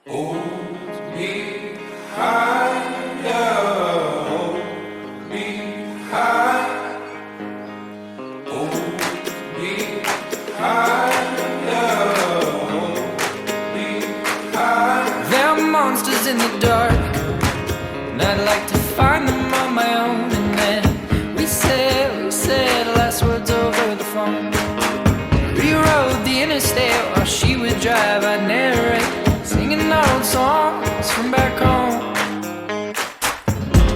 Hold me higher, hold me high, hold me higher, hold me high. There are monsters in the dark, and I'd like to find them on my own. And then we said last words over the phone. Rewrote the interstate while she would drive. I'd narrate, singing old songs from back home.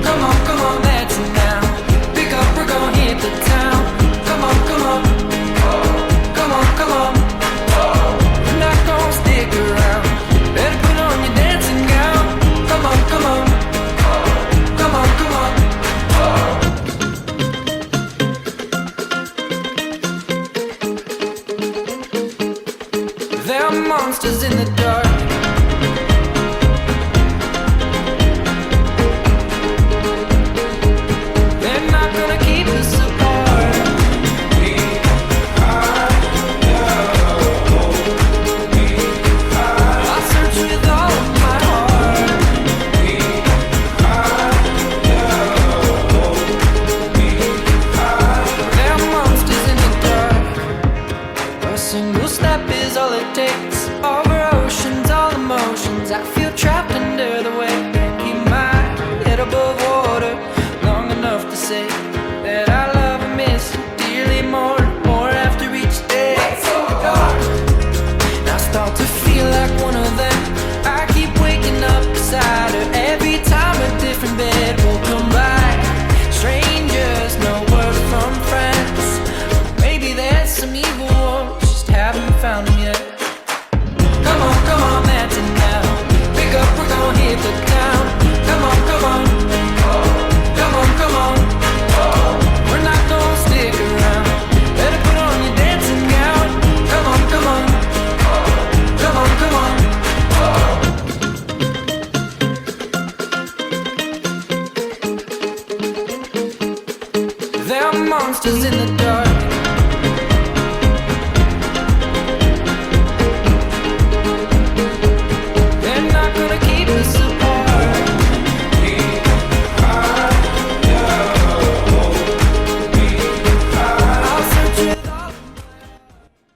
Come on, that's it now. Pick up, we're gonna hit the town. Come on, come on, we're not gonna stick around. Better put on your dancing gown. Come on, come on, come on, come on. There are monsters in the dark. They're not gonna keep us apart. I search with all of my heart. There are monsters in the dark. A single step is all it takes. Over oceans, all emotions. I feel trapped under the weight. Can't keep my head above water long enough to say that I love and miss you dearly more and more after each day. It's so dark. I start to feel like one of them. I keep waking up beside her. Every time a different bed will come by. Strangers, no word from friends. Maybe there's some evil ones, just haven't found them yet. Come on, that's it now. Pick up, we're gonna hit the town. Come on, come on, come on. We're not gonna stick around. Better put on your dancing gown. Come on, come on, come on, come on. There are monsters in the dark.